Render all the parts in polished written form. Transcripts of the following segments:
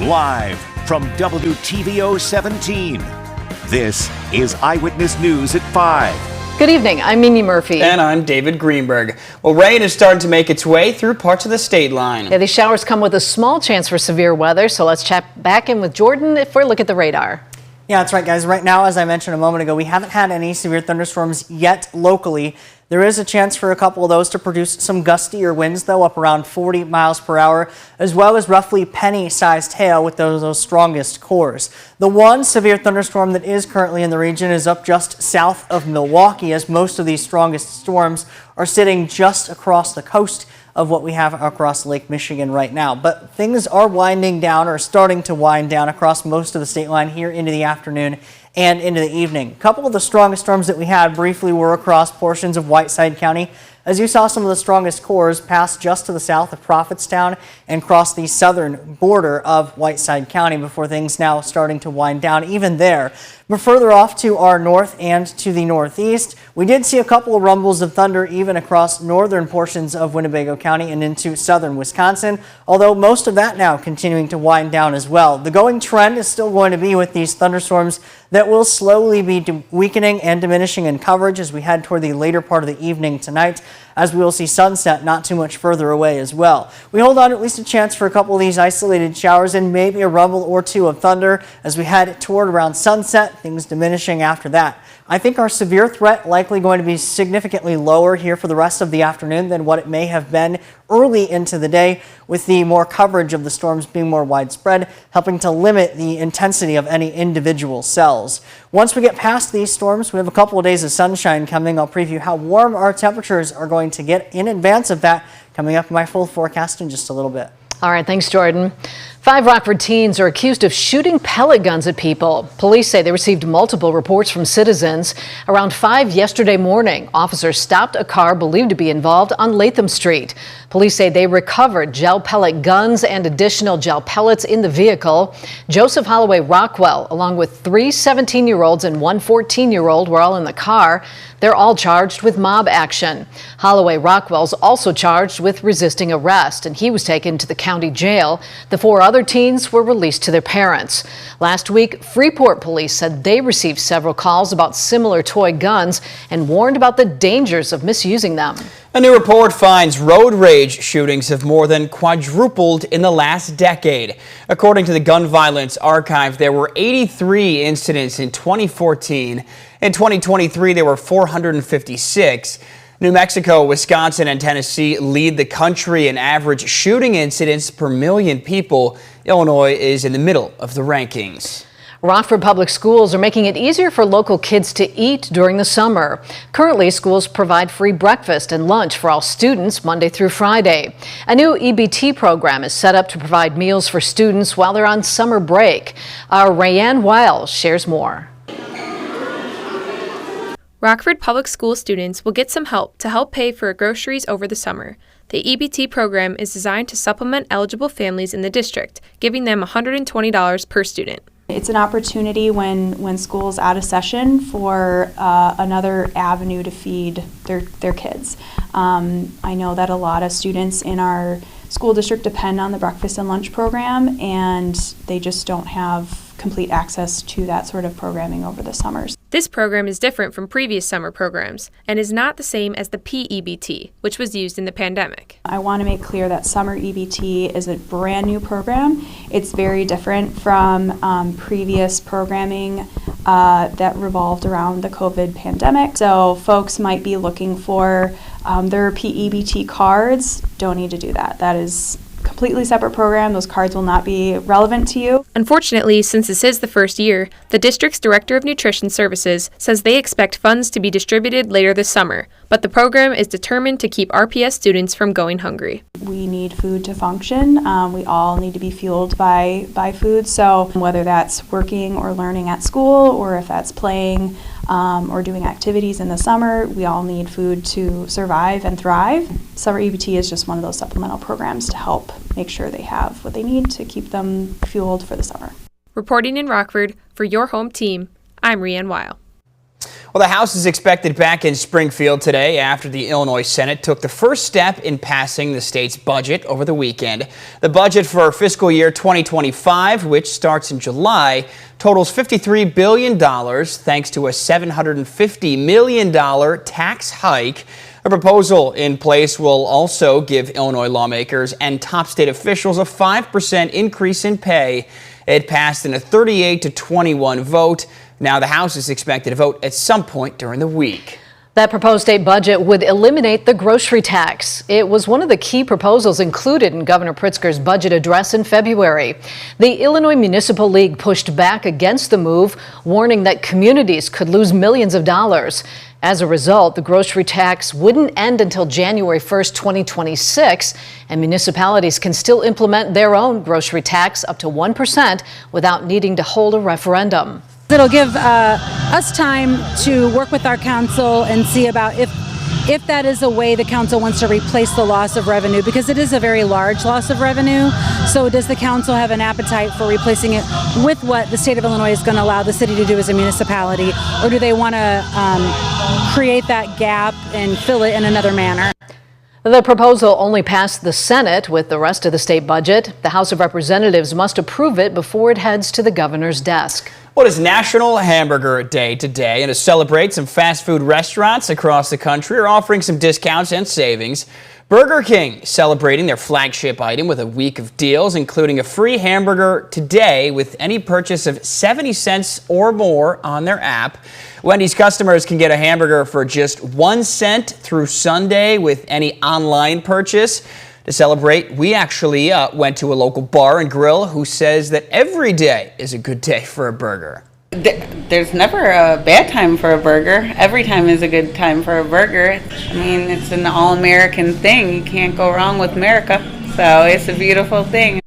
Live from WTVO 17, this is Eyewitness News at 5. Good evening, I'm Mimi Murphy. And I'm David Greenberg. Well, rain is starting to make its way through parts of the state line. Yeah, these showers come with a small chance for severe weather, so let's check back in with Jordan for a look at the radar. Yeah, that's right, guys. Right now, as I mentioned a moment ago, we haven't had any severe thunderstorms yet locally. There is a chance for a couple of those to produce some gustier winds, though, up around 40 miles per hour, as well as roughly penny-sized hail with those strongest cores. The one severe thunderstorm that is currently in the region is up just south of Milwaukee, as most of these strongest storms are sitting just across the coast of what we have across Lake Michigan right now. But things are winding down, or starting to wind down across most of the state line here into the afternoon and into the evening. A couple of the strongest storms that we had briefly were across portions of Whiteside County. As you saw, some of the strongest cores pass just to the south of Prophetstown and cross the southern border of Whiteside County before things now starting to wind down even there. But further off to our north and to the northeast, we did see a couple of rumbles of thunder even across northern portions of Winnebago County and into southern Wisconsin, although most of that now continuing to wind down as well. The going trend is still going to be with these thunderstorms that will slowly be weakening and diminishing in coverage as we head toward the later part of the evening tonight, as we will see sunset not too much further away as well. We hold on to at least a chance for a couple of these isolated showers and maybe a rumble or two of thunder as we head toward around sunset, things diminishing after that. I think our severe threat likely going to be significantly lower here for the rest of the afternoon than what it may have been early into the day, with the more coverage of the storms being more widespread, helping to limit the intensity of any individual cells. Once we get past these storms, we have a couple of days of sunshine coming. I'll preview how warm our temperatures are going to get in advance of that coming up in my full forecast in just a little bit. All right, thanks, Jordan. 5 Rockford teens are accused of shooting pellet guns at people. Police say they received multiple reports from citizens. Around 5 yesterday morning, officers stopped a car believed to be involved on Latham Street. Police say they recovered gel pellet guns and additional gel pellets in the vehicle. Joseph Holloway Rockwell, along with 3 17-year-olds and 1 14-year-old, were all in the car. They're all charged with mob action. Holloway Rockwell's also charged with resisting arrest, and he was taken to the county jail. The 4 other teens were released to their parents. Last week, Freeport police said they received several calls about similar toy guns and warned about the dangers of misusing them. A new report finds road rage shootings have more than quadrupled in the last decade. According to the Gun Violence Archive, there were 83 incidents in 2014. In 2023, there were 456. New Mexico, Wisconsin, and Tennessee lead the country in average shooting incidents per million people. Illinois is in the middle of the rankings. Rockford Public Schools are making it easier for local kids to eat during the summer. Currently, schools provide free breakfast and lunch for all students Monday through Friday. A new EBT program is set up to provide meals for students while they're on summer break. Our Rayanne Wiles shares more. Rockford Public School students will get some help to help pay for groceries over the summer. The EBT program is designed to supplement eligible families in the district, giving them $120 per student. It's an opportunity when school's out of session for another avenue to feed their kids. I know that a lot of students in our school district depend on the breakfast and lunch program, and they just don't have complete access to that sort of programming over the summers. This program is different from previous summer programs and is not the same as the PEBT, which was used in the pandemic. I want to make clear that summer EBT is a brand new program. It's very different from previous programming that revolved around the COVID pandemic. So folks might be looking for their PEBT cards. Don't need to do that. That is completely separate program. Those cards will not be relevant to you. Unfortunately, since this is the first year, the district's Director of Nutrition Services says they expect funds to be distributed later this summer, but the program is determined to keep RPS students from going hungry. We need food to function. We all need to be fueled by food, so whether that's working or learning at school, or if that's playing or doing activities in the summer, we all need food to survive and thrive. Summer EBT is just one of those supplemental programs to help make sure they have what they need to keep them fueled for the summer. Reporting in Rockford for your home team, I'm Rayanne Wiles. Well, the House is expected back in Springfield today after the Illinois Senate took the first step in passing the state's budget over the weekend. The budget for fiscal year 2025, which starts in July, totals $53 billion thanks to a $750 million tax hike. A proposal in place will also give Illinois lawmakers and top state officials a 5% increase in pay. It passed in a 38-21 vote. Now the House is expected to vote at some point during the week. That proposed state budget would eliminate the grocery tax. It was one of the key proposals included in Governor Pritzker's budget address in February. The Illinois Municipal League pushed back against the move, warning that communities could lose millions of dollars. As a result, the grocery tax wouldn't end until January 1st, 2026, and municipalities can still implement their own grocery tax up to 1% without needing to hold a referendum. It'll give us time to work with our council and see about if that is a way the council wants to replace the loss of revenue, because it is a very large loss of revenue. So does the council have an appetite for replacing it with what the state of Illinois is going to allow the city to do as a municipality, or do they want to create that gap and fill it in another manner? The proposal only passed the Senate. With the rest of the state budget, the House of Representatives must approve it before it heads to the governor's desk. Well, it's National Hamburger Day today, and to celebrate, some fast food restaurants across the country are offering some discounts and savings. Burger King celebrating their flagship item with a week of deals, including a free hamburger today with any purchase of 70 cents or more on their app. Wendy's customers can get a hamburger for just 1 cent through Sunday with any online purchase. To celebrate, we actually went to a local bar and grill who says that every day is a good day for a burger. There's never a bad time for a burger. Every time is a good time for a burger. I mean, it's an all-American thing. You can't go wrong with America. So it's a beautiful thing.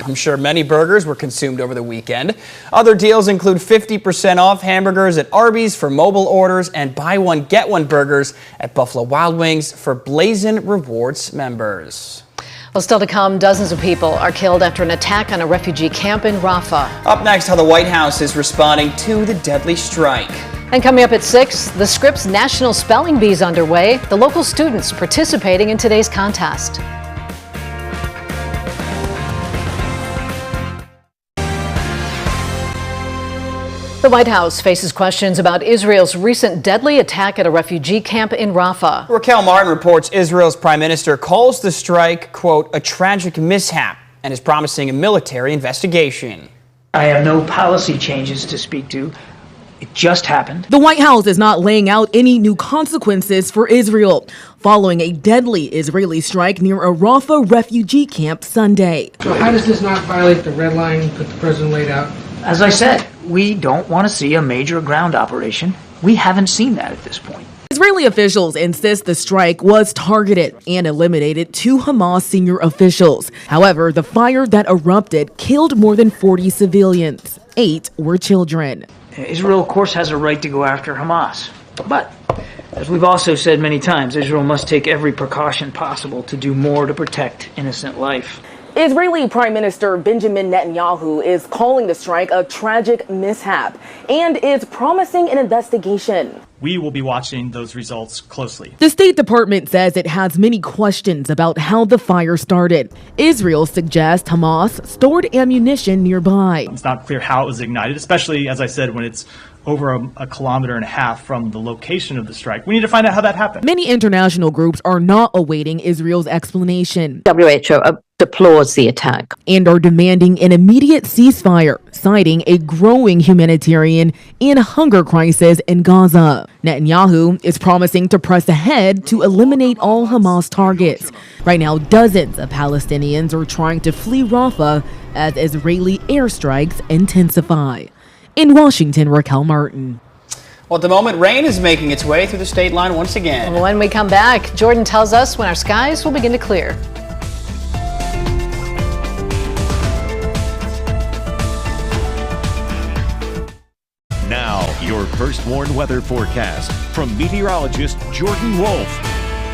I'm sure many burgers were consumed over the weekend. Other deals include 50% off hamburgers at Arby's for mobile orders and buy one, get one burgers at Buffalo Wild Wings for Blazin' Rewards members. Well, still to come, dozens of people are killed after an attack on a refugee camp in Rafah. Up next, how the White House is responding to the deadly strike. And coming up at 6, the Scripps National Spelling Bee is underway. The local students participating in today's contest. The White House faces questions about Israel's recent deadly attack at a refugee camp in Rafah. Raquel Martin reports Israel's prime minister calls the strike, quote, a tragic mishap, and is promising a military investigation. I have no policy changes to speak to. It just happened. The White House is not laying out any new consequences for Israel following a deadly Israeli strike near a Rafah refugee camp Sunday. So how does this not violate the red line that the president laid out? As I said, we don't want to see a major ground operation. We haven't seen that at this point. Israeli officials insist the strike was targeted and eliminated 2 Hamas senior officials. However, the fire that erupted killed more than 40 civilians. 8 were children. Israel, of course, has a right to go after Hamas. But, as we've also said many times, Israel must take every precaution possible to do more to protect innocent life. Israeli Prime Minister Benjamin Netanyahu is calling the strike a tragic mishap and is promising an investigation. We will be watching those results closely. The State Department says it has many questions about how the fire started. Israel suggests Hamas stored ammunition nearby. It's not clear how it was ignited, especially, as I said, when it's over a kilometer and a half from the location of the strike. We need to find out how that happened. Many international groups are not awaiting Israel's explanation. WHO deplores the attack and are demanding an immediate ceasefire, citing a growing humanitarian and hunger crisis in Gaza. Netanyahu is promising to press ahead to eliminate all Hamas targets. Right now, dozens of Palestinians are trying to flee Rafah as Israeli airstrikes intensify. In Washington, Raquel Martin. Well, at the moment, rain is making its way through the state line once again. When we come back, Jordan tells us when our skies will begin to clear. Now, your first warned weather forecast from meteorologist Jordan Wolf.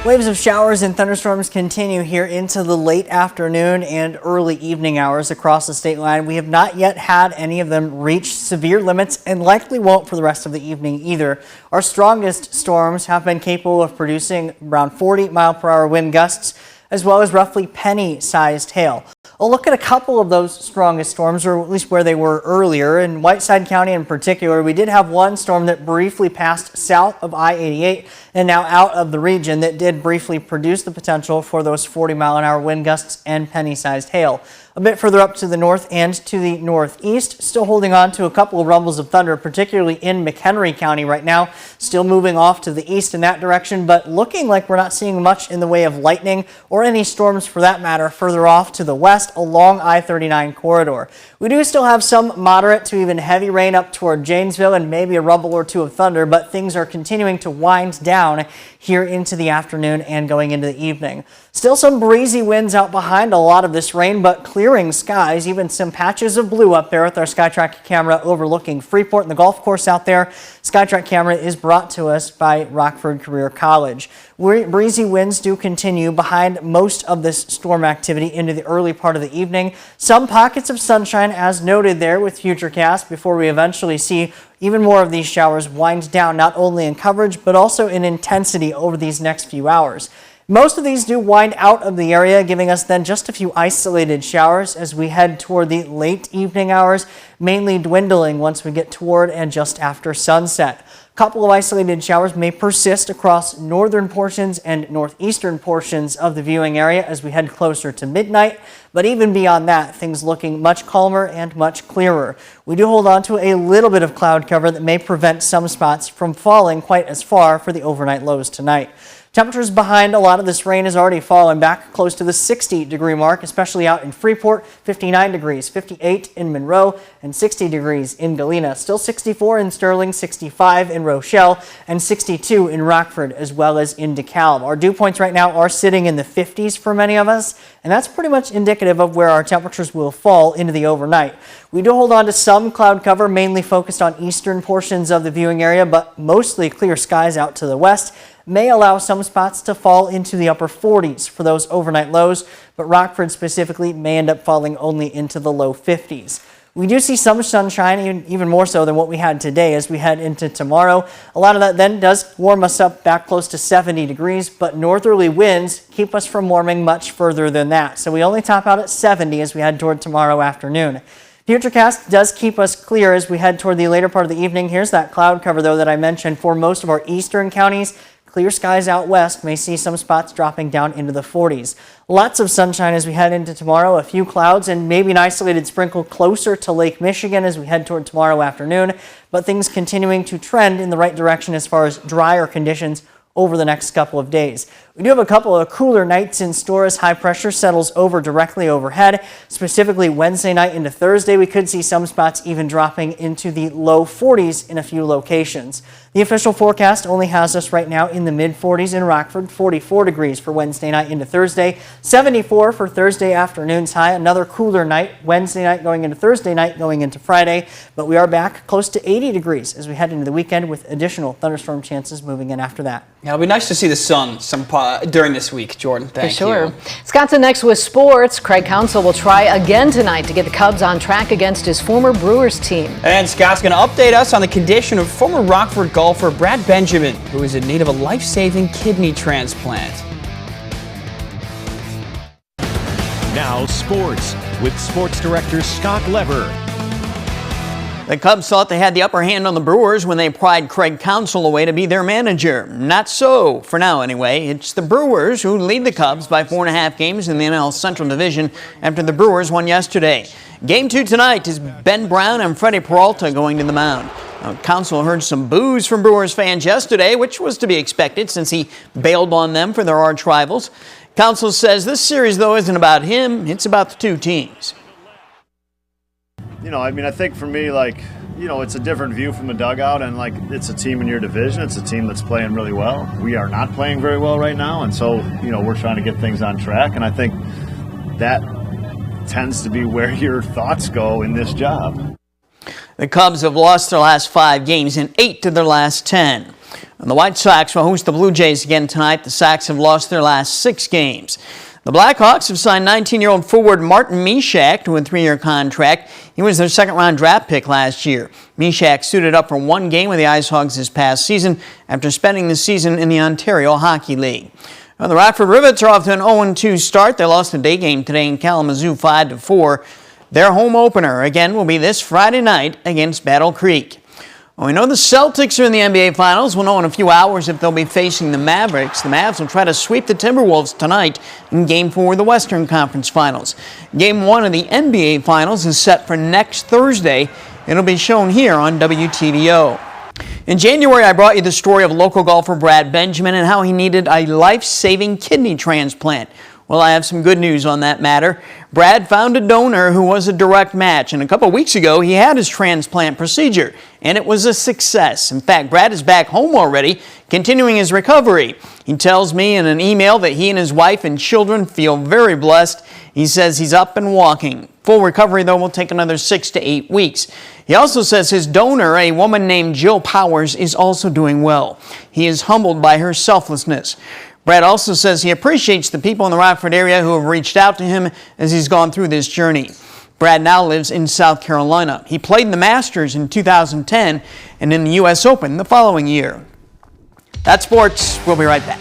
Waves of showers and thunderstorms continue here into the late afternoon and early evening hours across the state line. We have not yet had any of them reach severe limits and likely won't for the rest of the evening either. Our strongest storms have been capable of producing around 40-mile-per-hour wind gusts, as well as roughly penny-sized hail. We'll look at a couple of those strongest storms, or at least where they were earlier. In Whiteside County in particular, we did have one storm that briefly passed south of I-88 and now out of the region that did briefly produce the potential for those 40-mile-an-hour wind gusts and penny-sized hail. A bit further up to the north and to the northeast, still holding on to a couple of rumbles of thunder, particularly in McHenry County right now, still moving off to the east in that direction, but looking like we're not seeing much in the way of lightning or any storms for that matter further off to the west along I-39 corridor. We do still have some moderate to even heavy rain up toward Janesville and maybe a rumble or two of thunder, but things are continuing to wind down here into the afternoon and going into the evening. Still some breezy winds out behind a lot of this rain, but clearing skies, even some patches of blue up there with our SkyTrack camera overlooking Freeport and the golf course out there. SkyTrack camera is brought to us by Rockford Career College. Breezy winds do continue behind most of this storm activity into the early part of the evening. Some pockets of sunshine as noted there with Futurecast before we eventually see even more of these showers wind down not only in coverage but also in intensity over these next few hours. Most of these do wind out of the area, giving us then just a few isolated showers as we head toward the late evening hours, mainly dwindling once we get toward and just after sunset. A couple of isolated showers may persist across northern portions and northeastern portions of the viewing area as we head closer to midnight, but even beyond that, things looking much calmer and much clearer. We do hold on to a little bit of cloud cover that may prevent some spots from falling quite as far for the overnight lows tonight. Temperatures behind a lot of this rain has already fallen back close to the 60-degree mark, especially out in Freeport, 59 degrees, 58 in Monroe, and 60 degrees in Galena. Still 64 in Sterling, 65 in Rochelle, and 62 in Rockford, as well as in DeKalb. Our dew points right now are sitting in the 50s for many of us, and that's pretty much indicative of where our temperatures will fall into the overnight. We do hold on to some cloud cover, mainly focused on eastern portions of the viewing area, but mostly clear skies out to the west. May allow some spots to fall into the upper 40s for those overnight lows, but Rockford specifically may end up falling only into the low 50s. We do see some sunshine, even more so than what we had today as we head into tomorrow. A lot of that then does warm us up back close to 70 degrees, but northerly winds keep us from warming much further than that. So we only top out at 70 as we head toward tomorrow afternoon. Futurecast does keep us clear as we head toward the later part of the evening. Here's that cloud cover, though, that I mentioned for most of our eastern counties. Clear skies out west, may see some spots dropping down into the 40s. Lots of sunshine as we head into tomorrow, a few clouds and maybe an isolated sprinkle closer to Lake Michigan as we head toward tomorrow afternoon, but things continuing to trend in the right direction as far as drier conditions over the next couple of days. We do have a couple of cooler nights in store as high pressure settles over directly overhead. Specifically Wednesday night into Thursday, we could see some spots even dropping into the low 40s in a few locations. The official forecast only has us right now in the mid-40s in Rockford, 44 degrees for Wednesday night into Thursday, 74 for Thursday afternoon's high. Another cooler night, Wednesday night going into Thursday night going into Friday, but we are back close to 80 degrees as we head into the weekend with additional thunderstorm chances moving in after that. Yeah, it'll be nice to see the sun during this week, Jordan. Thank you. For sure. Scott's next with sports. Craig Counsell will try again tonight to get the Cubs on track against his former Brewers team. And Scott's going to update us on the condition of former Rockford golfer Brad Benjamin, who is in need of a life-saving kidney transplant. Now sports with sports director Scott Lever. The Cubs thought they had the upper hand on the Brewers when they pried Craig Counsell away to be their manager. Not so, for now anyway. It's the Brewers who lead the Cubs by 4.5 games in the NL Central Division after the Brewers won yesterday. Game 2 tonight is Ben Brown and Freddie Peralta going to the mound. Counsell heard some boos from Brewers fans yesterday, which was to be expected since he bailed on them for their arch rivals. Counsell says this series, though, isn't about him. It's about the two teams. I think for me, it's a different view from the dugout, and it's a team in your division. It's a team that's playing really well. We are not playing very well right now, and so, we're trying to get things on track, and I think that tends to be where your thoughts go in this job. The Cubs have lost their last 5 games and 8 to their last 10. And the White Sox will host the Blue Jays again tonight. The Sox have lost their last 6 games. The Blackhawks have signed 19-year-old forward Martin Mishak to a 3-year contract. He was their second-round draft pick last year. Mishak suited up for 1 game with the Ice Hogs this past season after spending the season in the Ontario Hockey League. Well, the Rockford Rivets are off to an 0-2 start. They lost a day game today in Kalamazoo 5-4. Their home opener, again, will be this Friday night against Battle Creek. Well, we know the Celtics are in the NBA Finals. We'll know in a few hours if they'll be facing the Mavericks. The Mavs will try to sweep the Timberwolves tonight in Game 4 of the Western Conference Finals. Game 1 of the NBA Finals is set for next Thursday. It'll be shown here on WTVO. In January, I brought you the story of local golfer Brad Benjamin and how he needed a life-saving kidney transplant. Well, I have some good news on that matter. Brad found a donor who was a direct match, and a couple weeks ago, he had his transplant procedure, and it was a success. In fact, Brad is back home already, continuing his recovery. He tells me in an email that he and his wife and children feel very blessed. He says he's up and walking. Full recovery, though, will take another 6 to 8 weeks. He also says his donor, a woman named Jill Powers, is also doing well. He is humbled by her selflessness. Brad also says he appreciates the people in the Rockford area who have reached out to him as he's gone through this journey. Brad now lives in South Carolina. He played in the Masters in 2010 and in the U.S. Open the following year. That's sports. We'll be right back.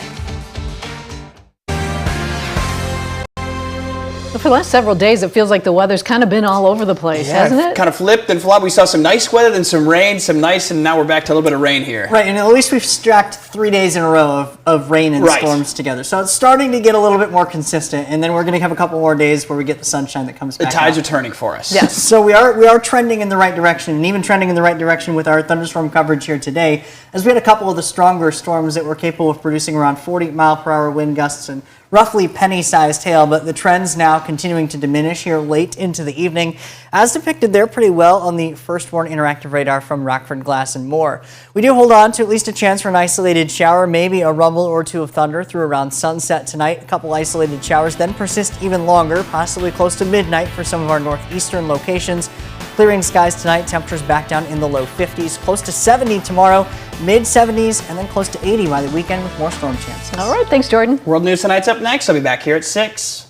For the last several days, it feels like the weather's kind of been all over the place, hasn't it? Kind of flipped and flopped. We saw some nice weather, then some rain, some nice, and now we're back to a little bit of rain here. Right, and at least we've stacked 3 days in a row of rain and storms together. So it's starting to get a little bit more consistent, and then we're going to have a couple more days where we get the sunshine that comes back. The tides are turning for us. Yes, so we are trending in the right direction, and even trending in the right direction with our thunderstorm coverage here today, as we had a couple of the stronger storms that were capable of producing around 40-mile-per-hour wind gusts and roughly penny-sized hail, but the trends now continuing to diminish here late into the evening, as depicted there pretty well on the firstborn interactive radar from Rockford Glass and More. We do hold on to at least a chance for an isolated shower, maybe a rumble or two of thunder through around sunset tonight. A couple isolated showers then persist even longer, possibly close to midnight for some of our northeastern locations. Clearing skies tonight, temperatures back down in the low 50s, close to 70 tomorrow, mid 70s, and then close to 80 by the weekend with more storm chances. All right, thanks, Jordan. World News Tonight's up next. I'll be back here at 6.